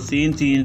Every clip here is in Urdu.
3-3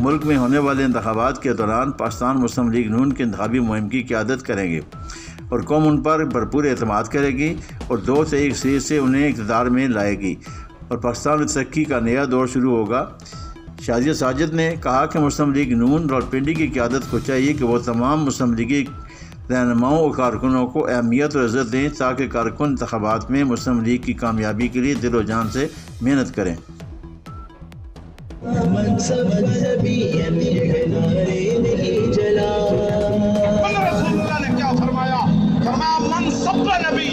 ملک میں ہونے والے انتخابات کے دوران پاکستان مسلم لیگ نون کی انتخابی مہم کی قیادت کریں گے اور قوم ان پر بھرپور اعتماد کرے گی اور 2 سے 1 سیٹ سے انہیں اقتدار میں لائے گی اور پاکستان میں ترقی کا نیا دور شروع ہوگا۔ شازیہ ساجد نے کہا کہ مسلم لیگ نون راولپنڈی کی قیادت کو چاہیے کہ وہ تمام مسلم لیگی رہنماؤں اور کارکنوں کو اہمیت اور عزت دیں تاکہ کارکن انتخابات میں مسلم لیگ کی کامیابی کے لیے دل و جان سے محنت کریں۔ رسول اللہ نے کیا فرمایا؟ فرمایا من سب نبی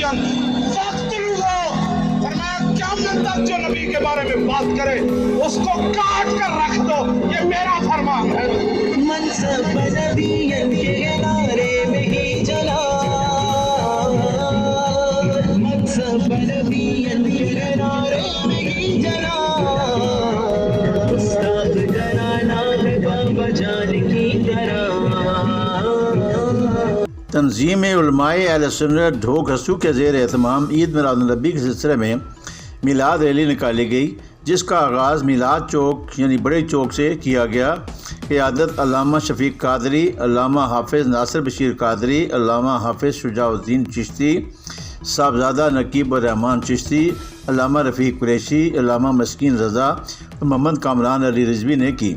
فرمایا قیامت تک جو نبی کے بارے میں بات کرے اس کو کاٹ کر رکھ دو، یہ میرا فرمان ہے۔ من سب نبی کے نعرے میں ہی جلا، من سب نبی کے نعرے میں ہی جلا، استاد جنانا بابا جان کی طرح۔ تنظیم علماء اہل سنت ڈھوک ہسو کے زیر اہتمام عید میلاد النبی کے سلسلے میں میلاد ریلی نکالی گئی، جس کا آغاز میلاد چوک یعنی بڑے چوک سے کیا گیا۔ قیادت علامہ شفیق قادری، علامہ حافظ ناصر بشیر قادری، علامہ حافظ شجاع الدین چشتی، صاحبزادہ نقیب الرحمان چشتی، علامہ رفیق قریشی، علامہ مسکین رضا اور محمد کامران علی رضوی نے کی۔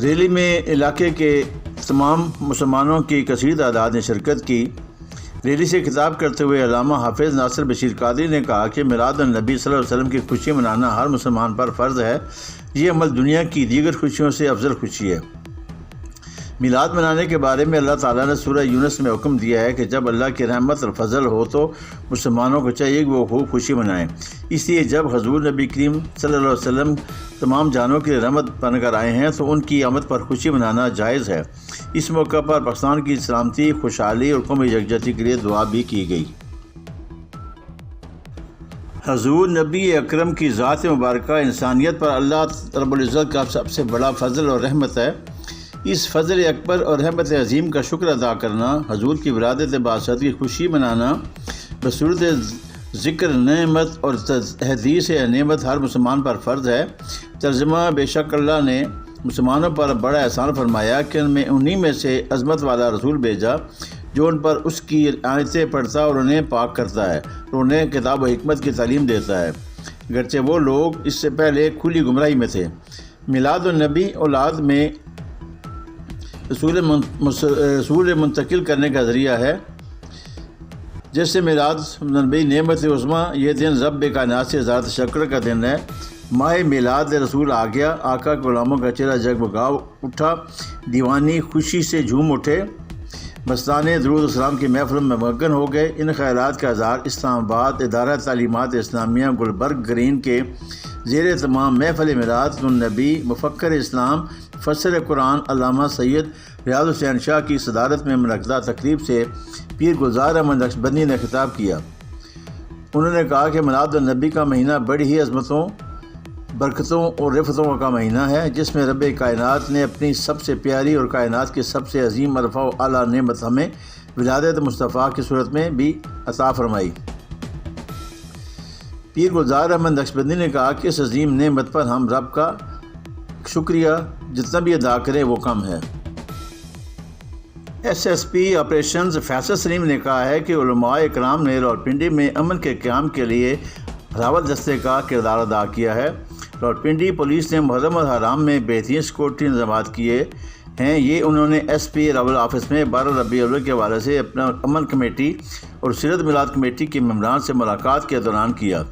ریلی میں علاقے کے تمام مسلمانوں کی کثیر تعداد نے شرکت کی۔ ریلی سے خطاب کرتے ہوئے علامہ حافظ ناصر بشیر قادری نے کہا کہ میلاد النبی صلی اللہ علیہ وسلم کی خوشی منانا ہر مسلمان پر فرض ہے۔ یہ عمل دنیا کی دیگر خوشیوں سے افضل خوشی ہے۔ میلاد منانے کے بارے میں اللہ تعالیٰ نے سورہ یونس میں حکم دیا ہے کہ جب اللہ کی رحمت اور فضل ہو تو مسلمانوں کو چاہیے کہ وہ خوب خوشی منائیں۔ اس لیے جب حضور نبی کریم صلی اللہ علیہ وسلم تمام جانوں کی رحمت بن کر آئے ہیں تو ان کی آمد پر خوشی منانا جائز ہے۔ اس موقع پر پاکستان کی سلامتی، خوشحالی اور قومی یکجہتی کے لیے دعا بھی کی گئی۔ حضور نبی اکرم کی ذات مبارکہ انسانیت پر اللہ رب العزت کا سب سے بڑا فضل اور رحمت ہے۔ اس فضل اکبر اور رحمت عظیم کا شکر ادا کرنا، حضور کی ولادت بعثت کی خوشی منانا بصورت ذکر نعمت اور تحدیث نعمت ہر مسلمان پر فرض ہے۔ ترجمہ: بے شک اللہ نے مسلمانوں پر بڑا احسان فرمایا کہ انہی میں سے عظمت والا رسول بھیجا جو ان پر اس کی آیتیں پڑھتا اور انہیں پاک کرتا ہے اور انہیں کتاب و حکمت کی تعلیم دیتا ہے، گرچہ وہ لوگ اس سے پہلے کھلی گمراہی میں تھے۔ میلاد النبی اولاد میں رسول منتقل کرنے کا ذریعہ ہے، جیسے میلاد النبی نعمت عظمیٰ۔ یہ دن رب کائنات سے اظہار تشکر کا دن ہے۔ ماہ میلاد رسول آ گیا، آقا کے غلاموں کا چہرہ جگمگا اٹھا، دیوانی خوشی سے جھوم اٹھے، مستانے درود السلام کی محفل میں مگن ہو گئے۔ ان خیرات کا اظہار اسلام آباد ادارہ تعلیمات اسلامیہ گلبرگ گرین کے زیر اہتمام محفل میلاد النبی مفکر اسلام مفسر قرآن علامہ سید ریاض حسین شاہ کی صدارت میں منعقدہ تقریب سے پیر گلزار احمد نقشبندی نے خطاب کیا۔ انہوں نے کہا کہ میلاد النبی کا مہینہ بڑی ہی عظمتوں، برکتوں اور رفتوں کا مہینہ ہے، جس میں رب کائنات نے اپنی سب سے پیاری اور کائنات کی سب سے عظیم عرفہ و اعلیٰ نعمت ہمیں ولادت مصطفیٰ کی صورت میں بھی عطا فرمائی۔ پیر گلزار احمد نقشبندی نے کہا کہ اس عظیم نعمت پر ہم رب کا شکریہ جتنا بھی ادا کریں وہ کم ہے۔ S S P operations Faisal Saleem نے کہا ہے کہ علماء اکرام نے راولپنڈی میں امن کے قیام کے لیے راول دستے کا کردار ادا کیا ہے۔ راولپنڈی پولیس نے محرم الحرام میں بہترین سیکورٹی انتظامات کیے ہیں۔ یہ انہوں نے ایس پی راول آفس میں 12 ربیع الاول کے حوالے سے اپنا امن کمیٹی اور سیرت میلاد کمیٹی کے ممبران سے ملاقات کے دوران کیا۔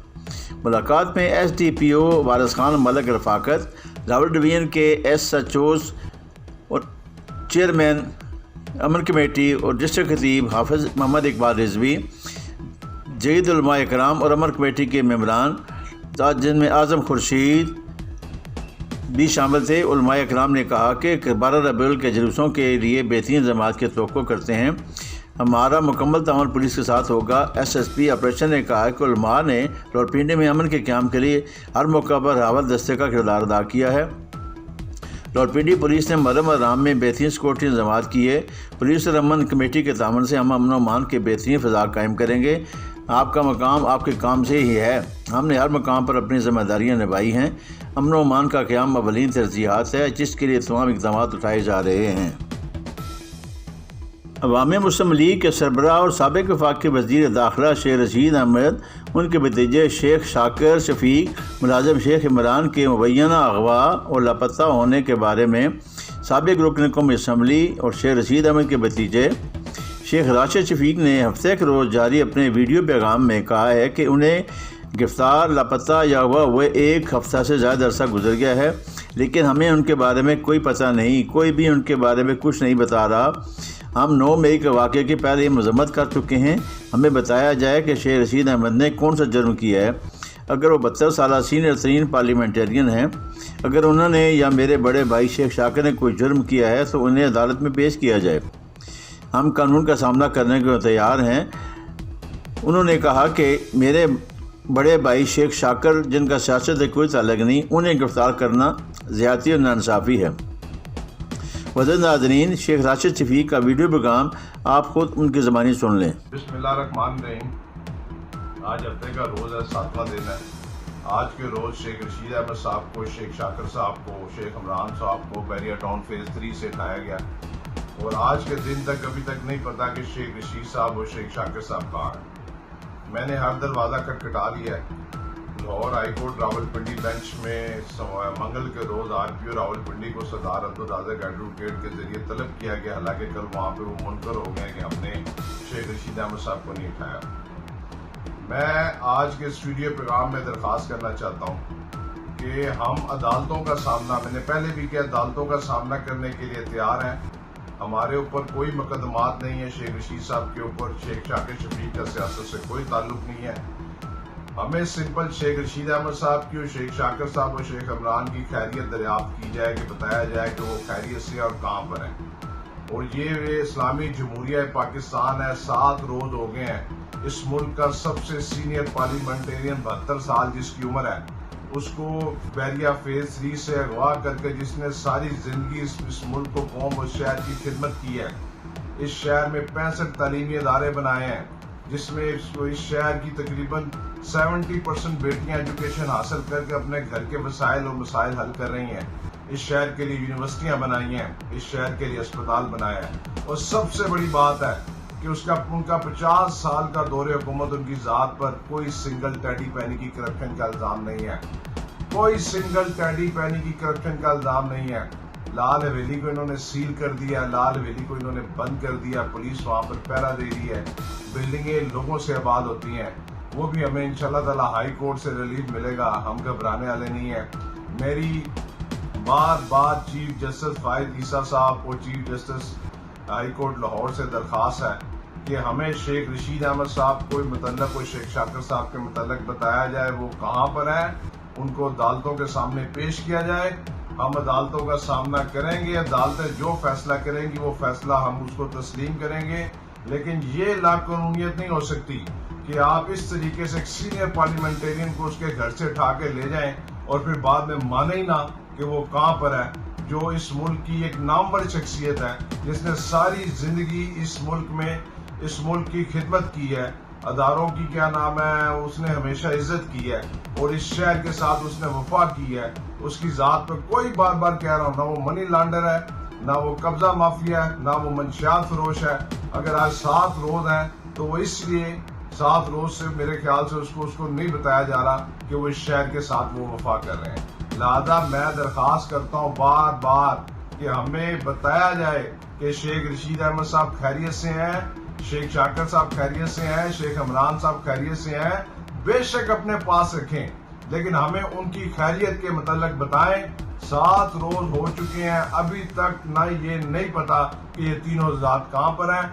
ملاقات میں ایس ڈی پی او وارث خان ملک رفاقت، راول ڈویژن کے ایس ایچ اوز اور چیئرمین امن کمیٹی اور ڈسٹرکٹ خطیب حافظ محمد اقبال رضوی، جید علماء اکرام اور امن کمیٹی کے ممبران جن میں اعظم خورشید بھی شامل تھے۔ علماء اکرام نے کہا کہ 12 ربیع الاول کے جلوسوں کے لیے بہترین انتظامات کی توقع کرتے ہیں۔ ہمارا مکمل تعاون پولیس کے ساتھ ہوگا۔ ایس ایس پی آپریشن نے کہا کہ علماء نے راولپنڈی میں امن کے قیام کے لیے ہر موقع پر راول دستے کا کردار ادا کیا ہے۔ راولپنڈی پولیس نے محرم الحرام میں بہترین سیکورٹی انتظامات کیے۔ پولیس اور امن کمیٹی کے تعاون سے ہم امن و امان کے بہترین فضا قائم کریں گے۔ آپ کا مقام آپ کے کام سے ہی ہے۔ ہم نے ہر مقام پر اپنی ذمہ داریاں نبھائی ہیں۔ امن و امان کا قیام اولین ترجیحات ہے، جس کے لیے تمام اقدامات اٹھائے جا رہے ہیں۔ عوام مسلم لیگ کے سربراہ اور سابق وفاقی وزیر داخلہ شیخ رشید احمد، ان کے بھتیجے شیخ شاکر شفیق، ملازم شیخ عمران کے مبینہ اغوا اور لاپتہ ہونے کے بارے میں سابق رکن قومی اسمبلی اور شیخ رشید احمد کے بھتیجے شیخ راشد شفیق نے ہفتے کے روز جاری اپنے ویڈیو پیغام میں کہا ہے کہ انہیں گرفتار، لاپتہ یا اغوا ہوئے 1 ہفتہ سے زیادہ عرصہ گزر گیا ہے، لیکن ہمیں ان کے بارے میں کوئی پتہ نہیں، کوئی بھی ان کے بارے میں کچھ نہیں بتا رہا۔ ہم 9 مئی کے واقعے کی پہلے ہی مذمت کر چکے ہیں۔ ہمیں بتایا جائے کہ شیخ رشید احمد نے کون سا جرم کیا ہے۔ اگر وہ 72 سالہ سینئر ترین پارلیمنٹرین ہیں، اگر انہوں نے یا میرے بڑے بھائی شیخ شاکر نے کوئی جرم کیا ہے تو انہیں عدالت میں پیش کیا جائے۔ ہم قانون کا سامنا کرنے کے تیار ہیں۔ انہوں نے کہا کہ میرے بڑے بھائی شیخ شاکر، جن کا سیاست سے کوئی تعلق نہیں، انہیں گرفتار کرنا زیادتی اور ناانصافی ہے۔ وزیر ناظرین، شیخ راشد شفیق کا ویڈیو پیغام آپ خود ان کی زبانی سن لیں۔ بسم اللہ الرحمن الرحیم۔ آج ہفتے کا روز ہے، 7واں دن ہے۔ آج کے روز شیخ رشید احمد صاحب کو، شیخ شاکر صاحب کو، شیخ عمران صاحب کو بیریا ٹاؤن فیز 3 سے اٹھایا گیا، اور آج کے دن تک ابھی تک نہیں پتا کہ شیخ رشید صاحب اور شیخ شاکر صاحب کہاں ہیں۔ میں نے ہر دروازہ کٹکھٹا لیا ہے۔ Lahore high court Rawalpindi bench میں منگل کے روز RPO راولپنڈی کو سردار عبدالرازق ایڈوکیٹ کے ذریعے طلب کیا گیا، حالانکہ کل وہاں پہ وہ منکر ہو گئے کہ ہم نے شیخ رشید احمد صاحب کو نہیں اٹھایا۔ میں آج کے اس ویڈیو پیغام میں درخواست کرنا چاہتا ہوں کہ ہم عدالتوں کا سامنا، میں نے پہلے بھی کیا، عدالتوں کا سامنا کرنے کے لیے تیار ہیں۔ ہمارے اوپر کوئی مقدمات نہیں ہے، شیخ رشید صاحب کے اوپر، شیخ شاکر شفیق کا سیاست سے کوئی تعلق نہیں ہے۔ ہمیں سمپل شیخ رشید احمد صاحب کی اور شیخ شاکر صاحب اور شیخ عمران کی خیریت دریافت کی جائے، کہ بتایا جائے کہ وہ خیریت سے اور کہاں پر ہیں۔ اور یہ اسلامی جمہوریہ پاکستان ہے، 7 روز ہو گئے ہیں۔ اس ملک کا سب سے سینئر پارلیمنٹرین 72 سال جس کی عمر ہے، اس کو بیریا فیز 3 سے اغوا کر کے، جس نے ساری زندگی اس ملک کو، قوم اور شہر کی خدمت کی ہے۔ اس شہر میں 65 تعلیمی ادارے بنائے ہیں، جس میں اس شہر کی تقریباً 70% بیٹیاں ایجوکیشن حاصل کر کے اپنے گھر کے وسائل اور مسائل حل کر رہی ہیں۔ اس شہر کے لیے یونیورسٹیاں بنائی ہیں، اس شہر کے لیے اسپتال بنایا ہے، اور سب سے بڑی بات ہے کہ ان کا 50 سال کا دور حکومت ان کی ذات پر کوئی سنگل ٹیڈی پینی کی کرپشن کا الزام نہیں ہے، کوئی سنگل ٹیڈی پینی کی کرپشن کا الزام نہیں ہے۔ لال حویلی کو انہوں نے سیل کر دیا، لال حویلی کو انہوں نے بند کر دیا، پولیس وہاں پر پہرا دے رہی ہے، بلڈنگیں لوگوں سے آباد ہوتی ہیں، وہ بھی ہمیں انشاءاللہ تعالی ہائی کورٹ سے ریلیف ملے گا، ہم گھبرانے والے نہیں ہیں۔ میری بار بار چیف جسٹس فائد عیسیٰ صاحب اور chief justice high court Lahore سے درخواست ہے کہ ہمیں شیخ رشید احمد صاحب کو متعلق اور شیخ شاکر صاحب کے متعلق بتایا جائے، وہ کہاں پر ہیں، ان کو عدالتوں کے سامنے پیش کیا جائے۔ ہم عدالتوں کا سامنا کریں گے، عدالتیں جو فیصلہ کریں گی وہ فیصلہ ہم اس کو تسلیم کریں گے، لیکن یہ لاقانونیت نہیں ہو سکتی کہ آپ اس طریقے سے ایک سینئر پارلیمنٹرین کو اس کے گھر سے اٹھا کے لے جائیں اور پھر بعد میں مانے ہی نہ کہ وہ کہاں پر ہے، جو اس ملک کی ایک نامور شخصیت ہے، جس نے ساری زندگی اس ملک میں اس ملک کی خدمت کی ہے، اداروں کی کیا نام ہے، اس نے ہمیشہ عزت کی ہے، اور اس شہر کے ساتھ اس نے وفا کی ہے۔ اس کی ذات پہ کوئی بار بار کہہ رہا ہوں، نہ وہ منی لانڈر ہے، نہ وہ قبضہ مافیا ہے، نہ وہ منشیات فروش ہے۔ اگر آج 7 روز ہیں تو وہ اس لیے 7 روز سے میرے خیال سے اس کو نہیں بتایا جا رہا کہ وہ اس شہر کے ساتھ وہ وفا کر رہے ہیں۔ لہذا میں درخواست کرتا ہوں بار بار کہ ہمیں بتایا جائے کہ شیخ رشید احمد صاحب خیریت سے ہیں، شیخ شاکر صاحب خیریت سے ہیں، شیخ عمران صاحب خیریت سے ہیں، بے شک اپنے پاس رکھیں، لیکن ہمیں ان کی خیریت کے متعلق بتائیں۔ 7 روز ہو چکے ہیں، ابھی تک نہ یہ نہیں پتا کہ یہ تینوں ذات کہاں پر ہیں۔